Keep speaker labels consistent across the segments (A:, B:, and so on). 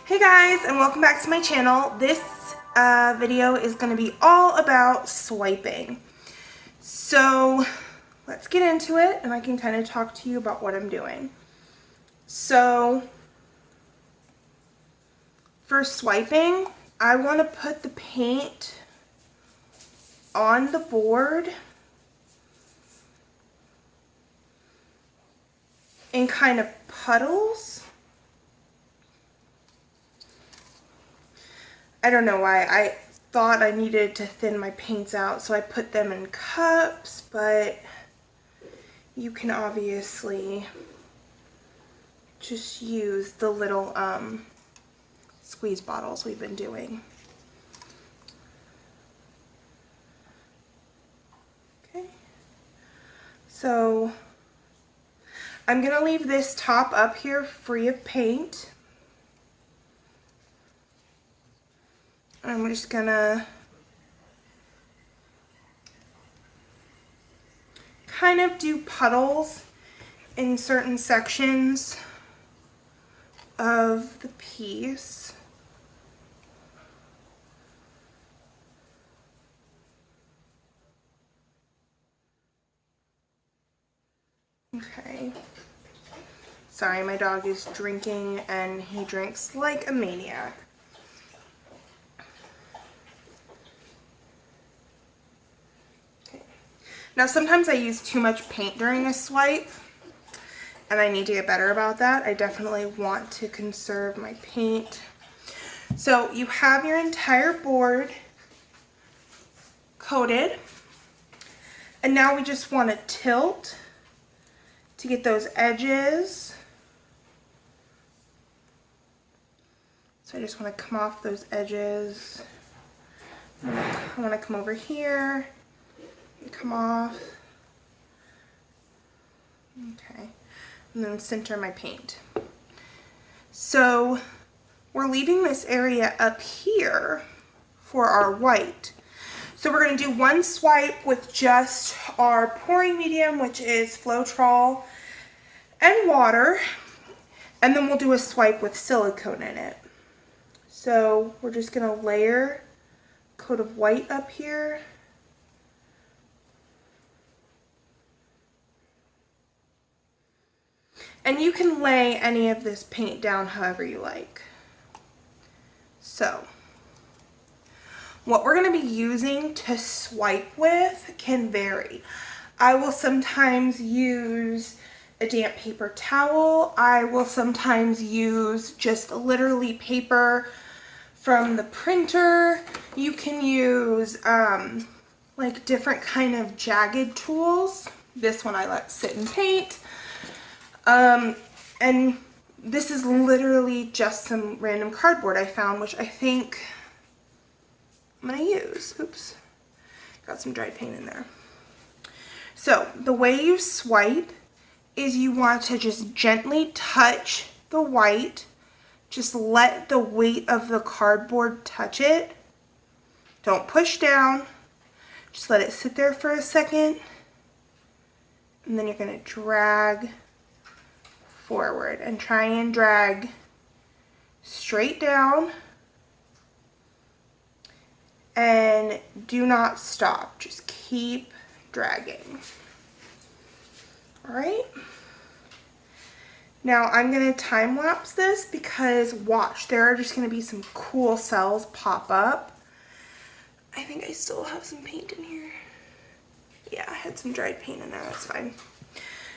A: Hey guys, and welcome back to my channel. This video is going to be all about swiping. So let's get into it and I can kind of talk to you about what I'm doing. So for swiping, I want to put the paint on the board in kind of puddles. I don't know why. I thought I needed to thin my paints out, so I put them in cups, but you can obviously just use the little squeeze bottles we've been doing. Okay. So I'm going to leave this top up here free of paint. I'm just gonna kind of do puddles in certain sections of the piece. Okay. Sorry, my dog is drinking and he drinks like a maniac. Now sometimes I use too much paint during a swipe and I need to get better about that. I definitely want to conserve my paint. So you have your entire board coated and now we just want to tilt to get those edges. So I just want to come off those edges. I want to come over here. Come off. Okay, and then center my paint. So we're leaving this area up here for our white. So we're going to do one swipe with just our pouring medium, which is Flotroel and water, and then we'll do a swipe with silicone in it. So we're just going to layer a coat of white up here. And you can lay any of this paint down however you like. So, what we're going to be using to swipe with can vary. I will sometimes use a damp paper towel. I will sometimes use just literally paper from the printer. You can use like different kind of jagged tools. This one I let sit and paint. And this is literally just some random cardboard I found, which I think I'm going to use. Oops. Got some dried paint in there. So the way you swipe is you want to just gently touch the white. Just let the weight of the cardboard touch it. Don't push down. Just let it sit there for a second. And then you're going to drag forward and try and drag straight down and do not stop. Just keep dragging. All right. Now I'm going to time lapse this because watch, there are just going to be some cool cells pop up. I think I still have some paint in here. Yeah, I had some dried paint in there. That's fine.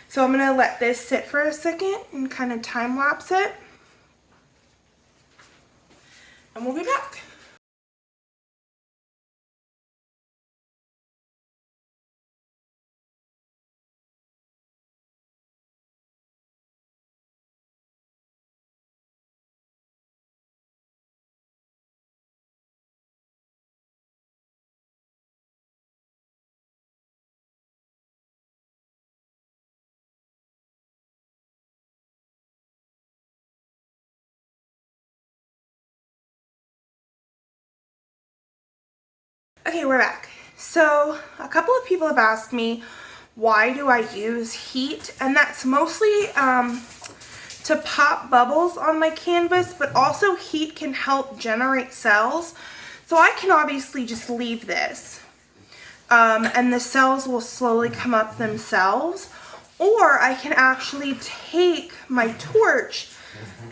A: So I'm going to let this sit for a second and kind of time lapse it. And we'll be back. Okay, we're back. So a couple of people have asked me, why do I use heat? And that's mostly to pop bubbles on my canvas, but also heat can help generate cells. So I can obviously just leave this and the cells will slowly come up themselves, or I can actually take my torch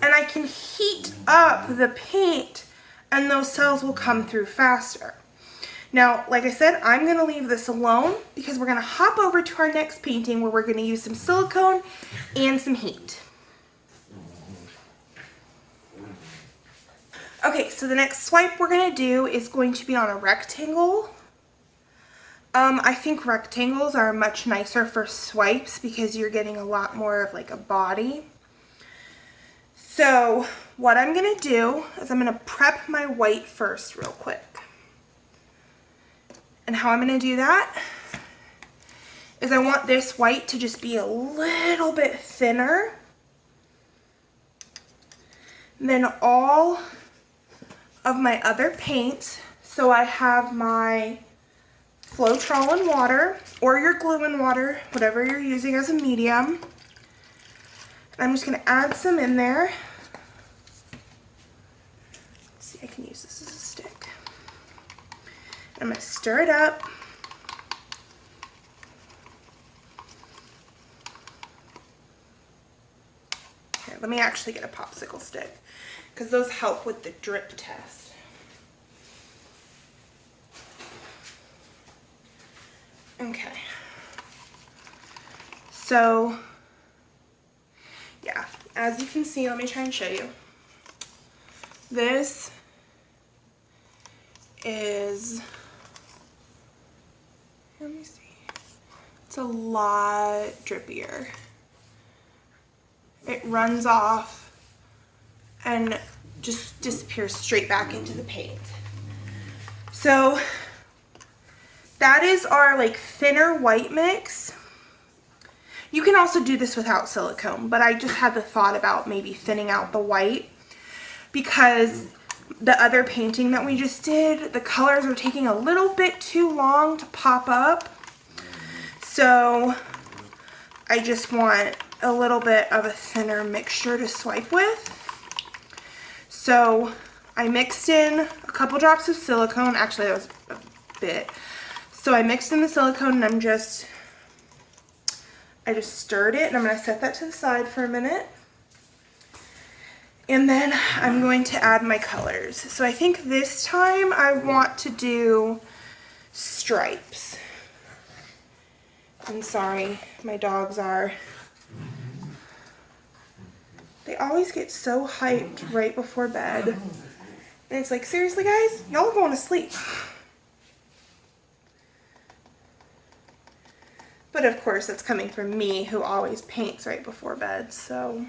A: and I can heat up the paint and those cells will come through faster. Now, like I said, I'm going to leave this alone because we're going to hop over to our next painting where we're going to use some silicone and some heat. Okay, so the next swipe we're going to do is going to be on a rectangle. I think rectangles are much nicer for swipes because you're getting a lot more of like a body. So what I'm going to do is I'm going to prep my white first real quick. And how I'm going to do that is I want this white to just be a little bit thinner than all of my other paints. So I have my Flotroel in water, or your glue in water, whatever you're using as a medium. And I'm just going to add some in there. Let's see, I can use this as a stick. I'm going to stir it up. Here, let me actually get a popsicle stick because those help with the drip test. Okay. So, yeah, as you can see, let me try and show you. This is, let me see, it's a lot drippier. It runs off and just disappears straight back into the paint. So that is our like thinner white mix. You can also do this without silicone, but I just had the thought about maybe thinning out the white because the other painting that we just did, the colors are taking a little bit too long to pop up. So I just want a little bit of a thinner mixture to swipe with. So I mixed in a couple drops of silicone. Actually, that was a bit. So I mixed in the silicone and I just stirred it, and I'm going to set that to the side for a minute. And then I'm going to add my colors. So I think this time I want to do stripes. I'm sorry, my dogs they always get so hyped right before bed. And it's like, seriously guys, y'all are going to sleep. But of course, that's coming from me, who always paints right before bed, so,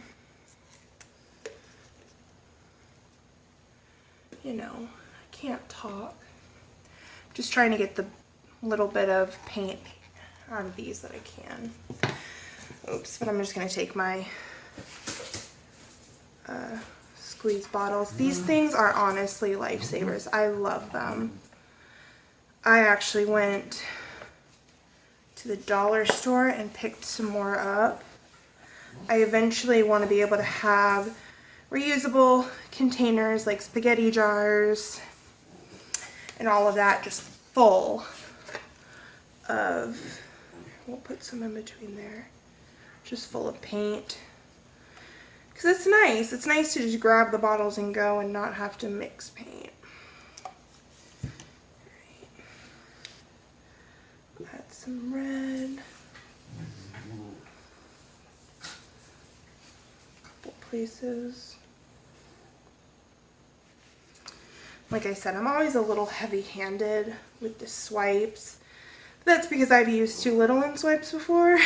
A: you know, I can't talk. Just trying to get the little bit of paint out of these that I can. Oops, but I'm just going to take my squeeze bottles. These things are honestly lifesavers. I love them. I actually went to the dollar store and picked some more up. I eventually want to be able to have reusable containers like spaghetti jars and all of that just full of, we'll put some in between there, just full of paint. Because it's nice. It's nice to just grab the bottles and go and not have to mix paint. Add some red. Couple places. Like I said, I'm always a little heavy-handed with the swipes. That's because I've used too little in swipes before.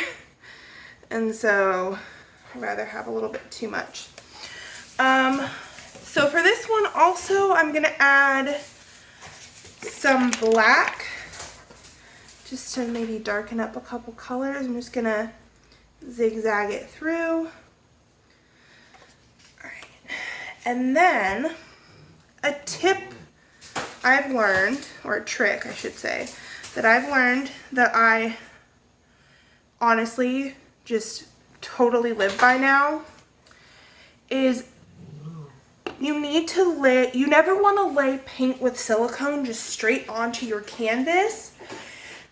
A: And so I'd rather have a little bit too much. So for this one also, I'm going to add some black just to maybe darken up a couple colors. I'm just going to zigzag it through. Alright. And then a tip I've learned, or a trick I should say, that I've learned that I honestly just totally live by now is you need to lay, you never want to lay paint with silicone just straight onto your canvas,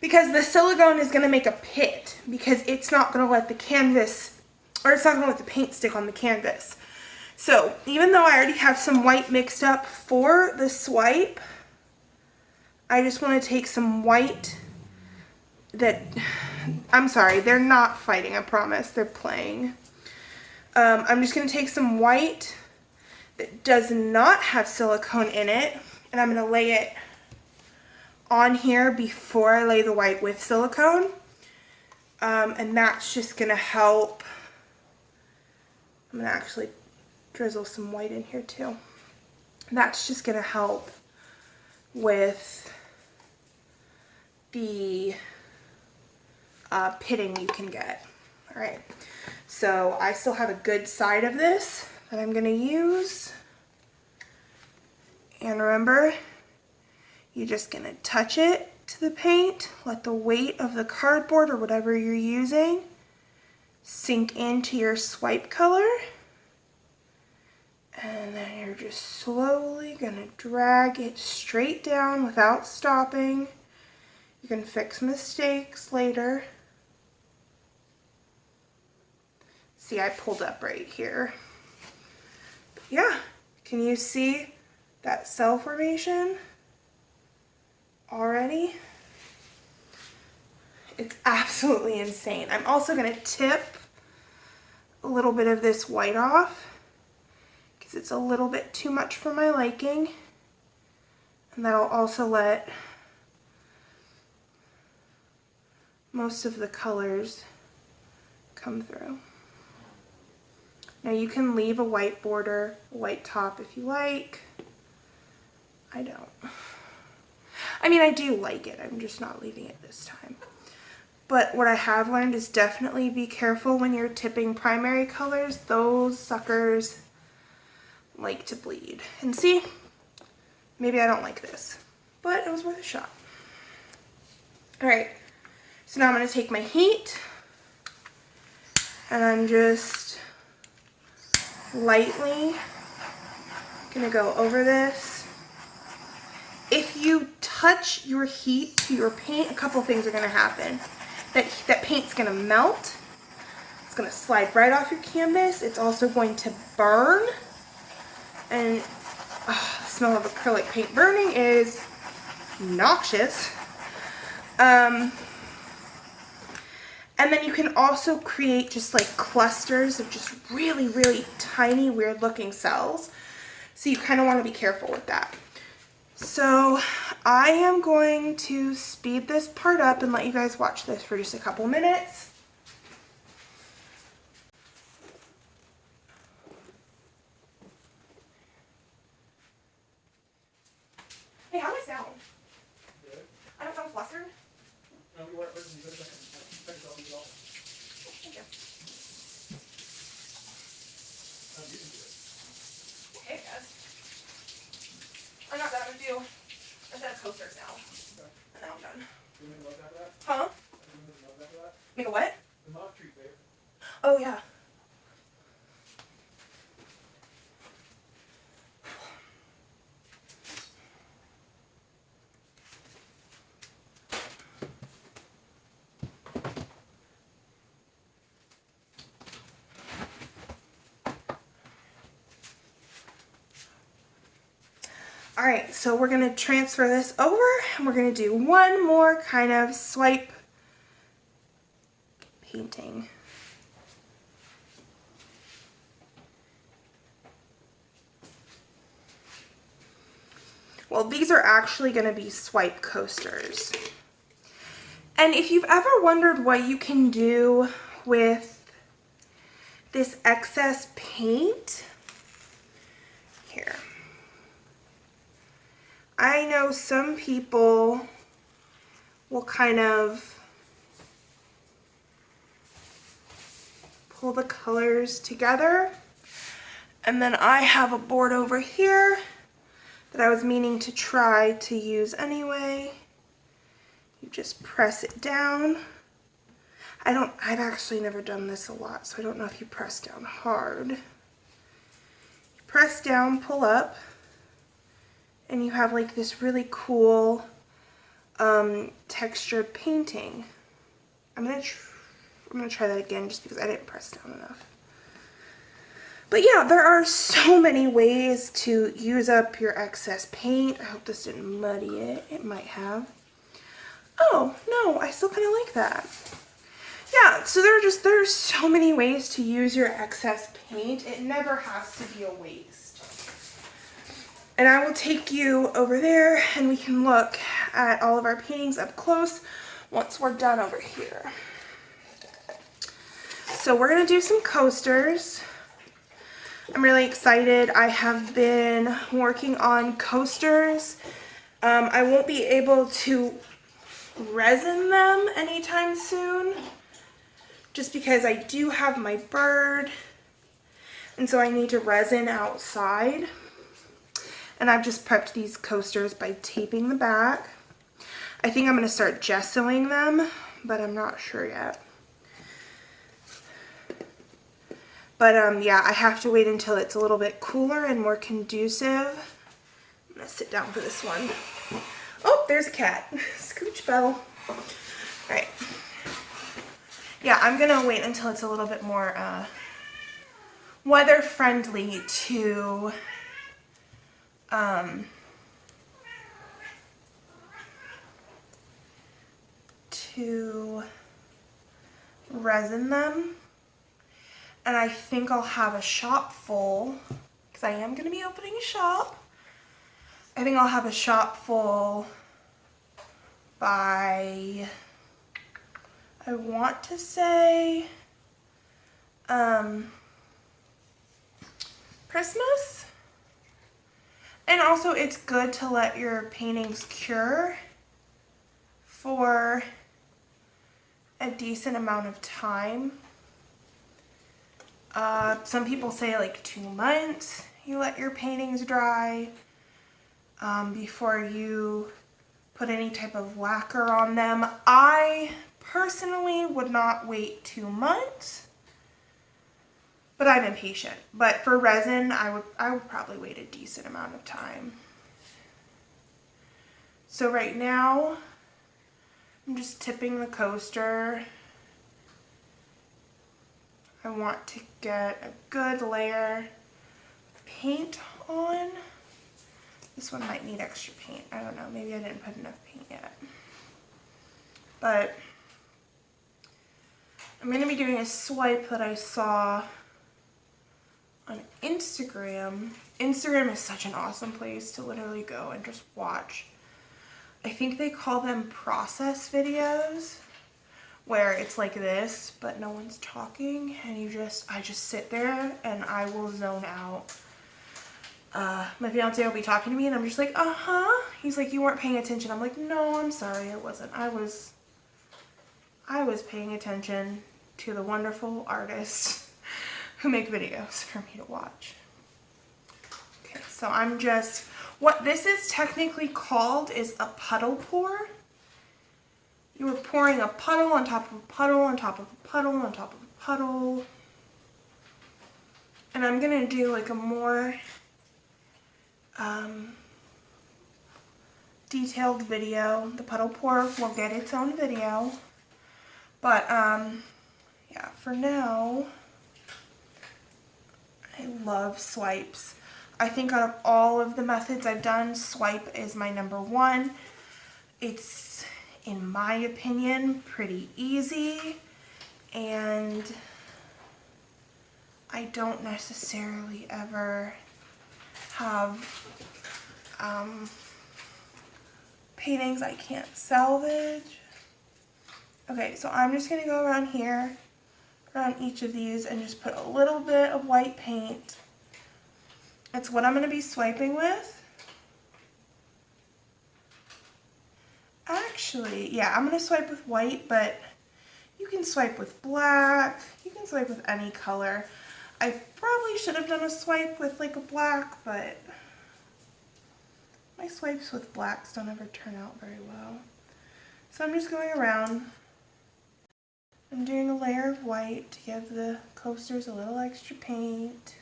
A: because the silicone is going to make a pit, because it's not going to let the canvas, or it's not going to let the paint stick on the canvas. So even though I already have some white mixed up for the swipe, I just want to take some white that, I'm sorry, they're not fighting, I promise, they're playing. I'm just going to take some white that does not have silicone in it, and I'm going to lay it on here before I lay the white with silicone. And that's just going to help. I'm going to actually drizzle some white in here too. That's just going to help with the pitting you can get. All right, so I still have a good side of this that I'm going to use. And remember, you're just going to touch it to the paint, let the weight of the cardboard or whatever you're using sink into your swipe color. And then you're just slowly going to drag it straight down without stopping. You can fix mistakes later. See, I pulled up right here. But yeah, can you see that cell formation already? It's absolutely insane. I'm also going to tip a little bit of this white off, because it's a little bit too much for my liking, and that'll also let most of the colors come through. Now you can leave a white border, a white top if you like. I don't. I mean, I do like it, I'm just not leaving it this time. But what I have learned is definitely be careful when you're tipping primary colors. Those suckers like to bleed. And see, maybe I don't like this, but it was worth a shot. All right, so now I'm going to take my heat, and I'm just lightly going to go over this. If you touch your heat to your paint, a couple things are going to happen. That paint's going to melt. It's going to slide right off your canvas. It's also going to burn. And the smell of acrylic paint burning is noxious. And then you can also create just like clusters of just really, really tiny, weird looking cells. So you kind of want to be careful with that. So I am going to speed this part up and let you guys watch this for just a couple minutes. Hey, how do I sound? Good. I don't sound flustered? No, you weren't listening. You could have been Thank you. You can do it. Okay, guys. I'm not done. I'm going to do a set of coasters now. Okay. And then I'm done. You make a mug after that? Huh? You make a mug after that? Make a what? The mug treat, babe. Oh, yeah. All right, so we're gonna transfer this over and we're gonna do one more kind of swipe painting. Well, these are actually gonna be swipe coasters. And if you've ever wondered what you can do with this excess paint, here. I know some people will kind of pull the colors together, and then I have a board over here that I was meaning to try to use anyway. You just press it down. I've actually never done this a lot, so I don't know if you press down hard. press down, pull up, and you have like this really cool textured painting. I'm gonna try that again just because I didn't press down enough. But yeah, there are so many ways to use up your excess paint. I hope this didn't muddy it. It might have. Oh, no, I still kind of like that. Yeah, so there are so many ways to use your excess paint. It never has to be a waste. And I will take you over there and we can look at all of our paintings up close once we're done over here. So we're going to do some coasters. I'm really excited. I have been working on coasters. I won't be able to resin them anytime soon, just because I do have my bird, and so I need to resin outside. And I've just prepped these coasters by taping the back. I think I'm going to start gessoing them, but I'm not sure yet. But yeah, I have to wait until it's a little bit cooler and more conducive. I'm gonna sit down for this one. Oh, there's a cat. Scooch Bell. All right. Yeah, I'm gonna wait until it's a little bit more weather friendly to resin them. And I think I'll have a shop full, because I am going to be opening a shop. I think I'll have a shop full by, I want to say, Christmas. And also it's good to let your paintings cure for a decent amount of time. Some people say like 2 months you let your paintings dry before you put any type of lacquer on them. I personally would not wait 2 months, but I'm impatient. But for resin, I would probably wait a decent amount of time. So right now, I'm just tipping the coaster. I want to get a good layer of paint on. This one might need extra paint. I don't know. Maybe I didn't put enough paint yet. But I'm going to be doing a swipe that I saw on Instagram. Instagram is such an awesome place to literally go and just watch. I think they call them process videos, where it's like this, but no one's talking, and I just sit there and I will zone out. My fiance will be talking to me and I'm just like, uh-huh. He's like, you weren't paying attention. I'm like, no, I'm sorry, I wasn't. I was paying attention to the wonderful artists who make videos for me to watch. Okay, so I'm just, what this is technically called is a puddle pour. You were pouring a puddle on top of a puddle on top of a puddle on top of a puddle. And I'm going to do like a more detailed video. The puddle pour will get its own video. But yeah, for now, I love swipes. I think out of all of the methods I've done, swipe is my #1. It's, in my opinion, pretty easy, and I don't necessarily ever have paintings I can't salvage. Okay, so I'm just going to go around here, around each of these, and just put a little bit of white paint. It's what I'm going to be swiping with. Actually, yeah, I'm going to swipe with white, but you can swipe with black. You can swipe with any color. I probably should have done a swipe with like a black, but my swipes with blacks don't ever turn out very well. So I'm just going around. I'm doing a layer of white to give the coasters a little extra paint.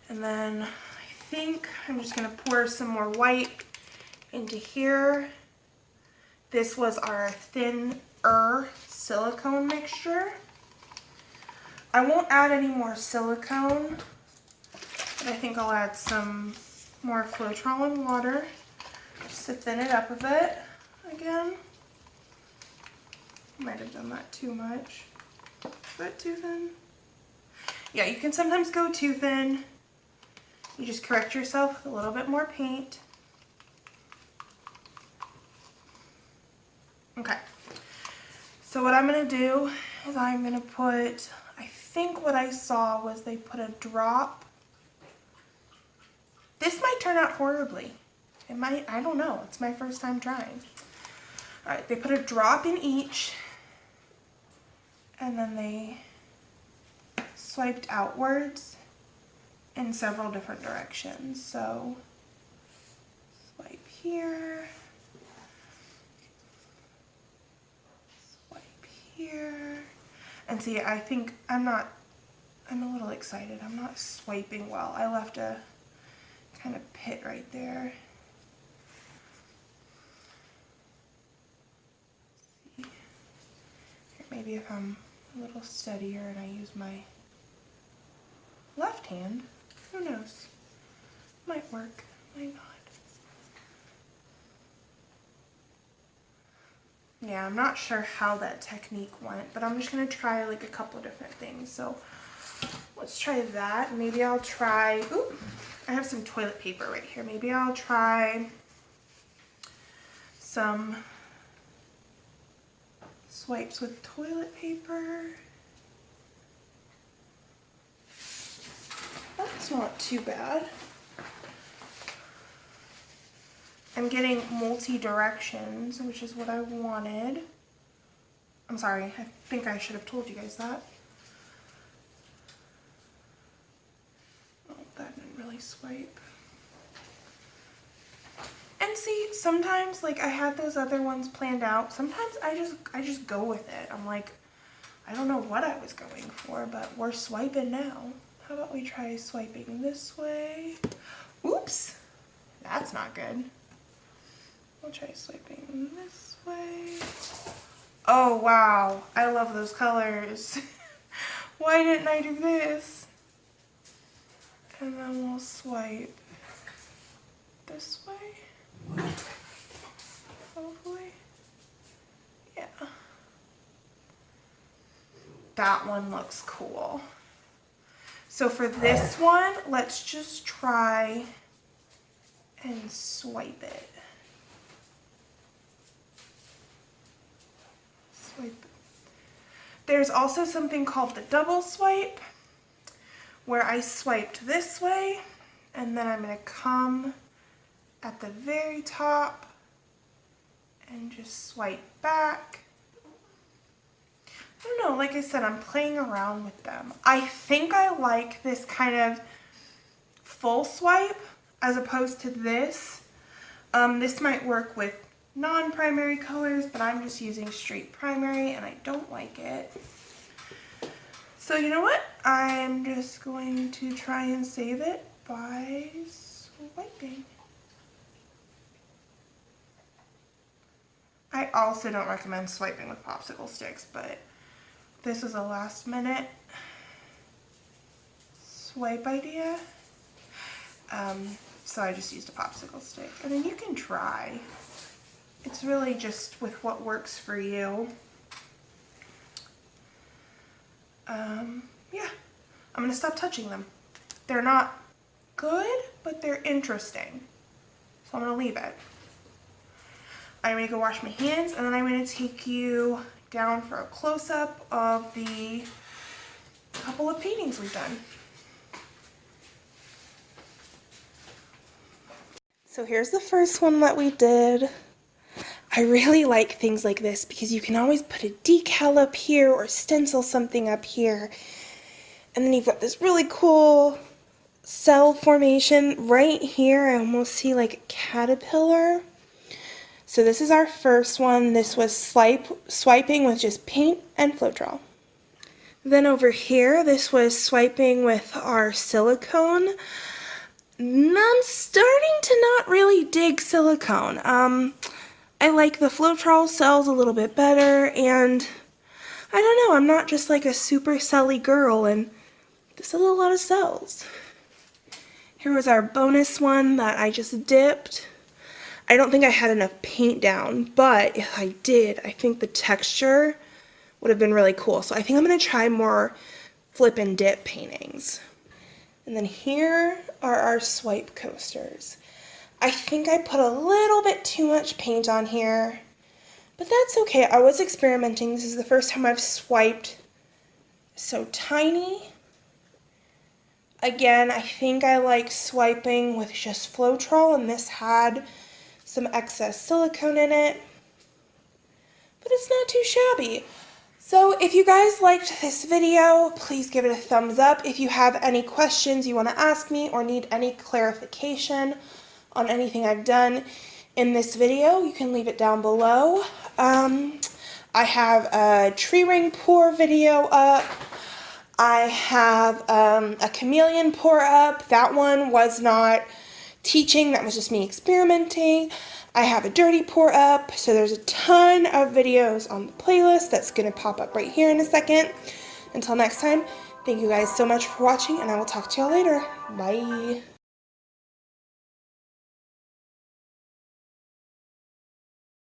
A: And then I think I'm just gonna pour some more white into here. This was our thinner silicone mixture. I won't add any more silicone, but I think I'll add some more Flotroel and water just to thin it up a bit again. Might have done that too much. Is that too thin? Yeah, you can sometimes go too thin. You just correct yourself with a little bit more paint. Okay, so what I'm gonna do is I'm gonna put, I think what I saw was they put a drop. This might turn out horribly. It might, I don't know, it's my first time trying. All right, they put a drop in each, and then they swiped outwards in several different directions. So swipe here, swipe here, and see, I think I'm a little excited. I'm not swiping well. I left a kind of pit right there. Here, maybe if I'm a little steadier and I use my left hand, who knows? Might work, might not. Yeah, I'm not sure how that technique went, but I'm just gonna try like a couple different things. So let's try that. Maybe I'll try, ooh, I have some toilet paper right here. Maybe I'll try some swipes with toilet paper. That's not too bad. I'm getting multi-directions, which is what I wanted. I'm sorry, I think I should have told you guys that. Oh, that didn't really swipe. And see, sometimes, like, I had those other ones planned out. Sometimes I just go with it. I'm like, I don't know what I was going for, but we're swiping now. How about we try swiping this way? Oops, that's not good. We'll try swiping this way. Oh wow, I love those colors. Why didn't I do this? And then we'll swipe this way. Hopefully. Yeah. That one looks cool. So for this one, let's just try and swipe it. Swipe. There's also something called the double swipe, where I swiped this way, and then I'm going to come at the very top and just swipe back. I don't know, like I said, I'm playing around with them. I think I like this kind of full swipe as opposed to this. This might work with non-primary colors, but I'm just using straight primary and I don't like it. So you know what? I'm just going to try and save it by swiping. I also don't recommend swiping with popsicle sticks, but this is a last minute swipe idea. So I just used a popsicle stick. I mean, you can try. It's really just with what works for you. Yeah, I'm gonna stop touching them. They're not good, but they're interesting. So I'm gonna leave it. I'm gonna go wash my hands, and then I'm gonna take you down for a close-up of the couple of paintings we've done. So here's the first one that we did. I really like things like this because you can always put a decal up here or stencil something up here. And then you've got this really cool cell formation right here. I almost see like a caterpillar. So this is our first one. This was swiping with just paint and Flotroel. Then over here, this was swiping with our silicone. I'm starting to not really dig silicone. I like the Flotroel cells a little bit better, and I don't know, I'm not just like a super celly girl, and this is a lot of cells. Here was our bonus one that I just dipped. I don't think I had enough paint down, but if I did, I think the texture would have been really cool. So I think I'm going to try more flip and dip paintings. And then here are our swipe coasters. I think I put a little bit too much paint on here, but that's okay. I was experimenting. This is the first time I've swiped so tiny. Again, I think I like swiping with just Flotroel, and this had some excess silicone in it, but it's not too shabby. So if you guys liked this video, please give it a thumbs up. If you have any questions you want to ask me or need any clarification on anything I've done in this video, you can leave it down below. I have a tree ring pour video up. I have a chameleon pour up. That one was not teaching, that was just me experimenting. I have a dirty pour up, so there's a ton of videos on the playlist that's going to pop up right here in a second. Until next time, thank you guys so much for watching, and I will talk to y'all later. Bye.